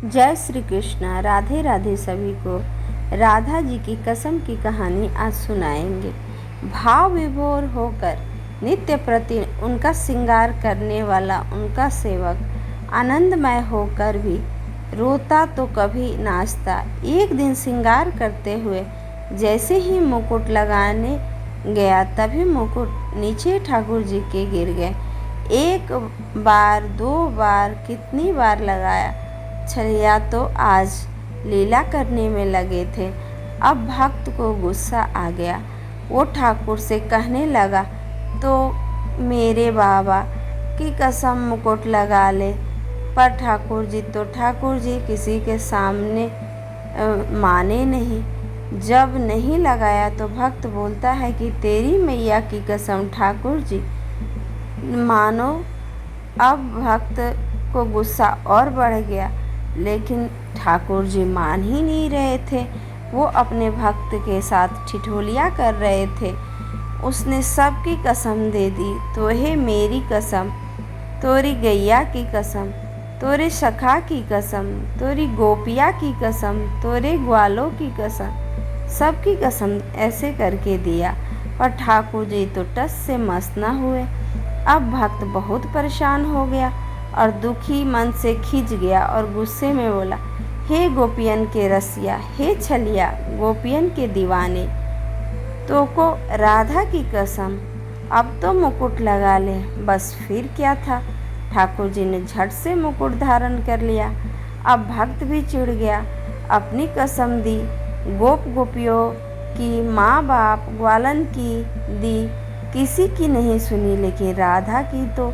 जय श्री कृष्णा। राधे राधे सभी को। राधा जी की कसम की कहानी आज सुनाएंगे। भाव विभोर होकर नित्य प्रति उनका श्रृंगार करने वाला उनका सेवक आनंदमय होकर भी रोता तो कभी नाचता। एक दिन श्रृंगार करते हुए जैसे ही मुकुट लगाने गया तभी मुकुट नीचे ठाकुर जी के गिर गए। एक बार दो बार कितनी बार लगाया, छलिया तो आज लीला करने में लगे थे। अब भक्त को गुस्सा आ गया। वो ठाकुर से कहने लगा, तो मेरे बाबा की कसम मुकुट लगा ले। पर ठाकुर जी किसी के सामने माने नहीं। जब नहीं लगाया तो भक्त बोलता है कि तेरी मैया की कसम ठाकुर जी मानो। अब भक्त को गुस्सा और बढ़ गया, लेकिन ठाकुर जी मान ही नहीं रहे थे। वो अपने भक्त के साथ ठिठोलियाँ कर रहे थे। उसने सबकी कसम दे दी, तोहे मेरी कसम, तोरी गैया की कसम, तोरे सखा की कसम, तोरी गोपिया की कसम, तोरे ग्वालों की कसम, सबकी कसम ऐसे करके दिया। पर ठाकुर जी तो टस से मस न हुए। अब भक्त बहुत परेशान हो गया और दुखी मन से खिंच गया और गुस्से में बोला, हे गोपियन के रसिया, हे छलिया गोपियन के दीवाने, तो को राधा की कसम, अब तो मुकुट लगा ले। बस फिर क्या था, ठाकुर जी ने झट से मुकुट धारण कर लिया। अब भक्त भी चिढ़ गया, अपनी कसम दी, गोप गोपियों की, माँ बाप ग्वालन की दी, किसी की नहीं सुनी, लेकिन राधा की तो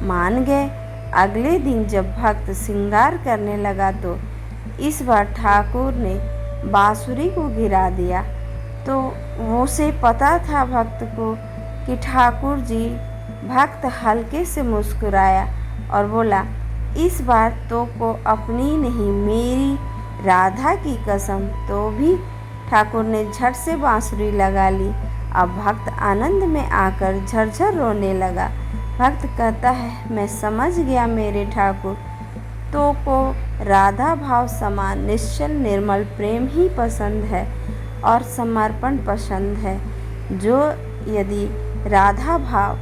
मान गए। अगले दिन जब भक्त श्रृंगार करने लगा तो इस बार ठाकुर ने बांसुरी को गिरा दिया। तो उसे पता था भक्त को कि ठाकुर जी। भक्त हल्के से मुस्कुराया और बोला, इस बार तो को अपनी नहीं मेरी राधा की कसम। तो भी ठाकुर ने झट से बांसुरी लगा ली। अब भक्त आनंद में आकर झरझर रोने लगा। भक्त कहता है, मैं समझ गया मेरे ठाकुर, तो को राधा भाव समान निश्चल निर्मल प्रेम ही पसंद है और समर्पण पसंद है। जो यदि राधा भाव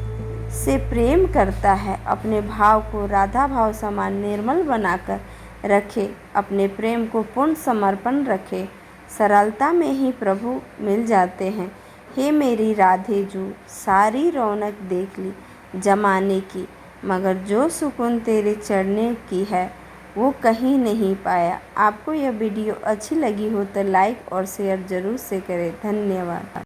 से प्रेम करता है, अपने भाव को राधा भाव समान निर्मल बनाकर रखे, अपने प्रेम को पूर्ण समर्पण रखे, सरलता में ही प्रभु मिल जाते हैं। हे मेरी राधे जू, सारी रौनक देख ली जमाने की, मगर जो सुकून तेरे चढ़ने की है वो कहीं नहीं पाया। आपको यह वीडियो अच्छी लगी हो तो लाइक और शेयर ज़रूर से करें। धन्यवाद।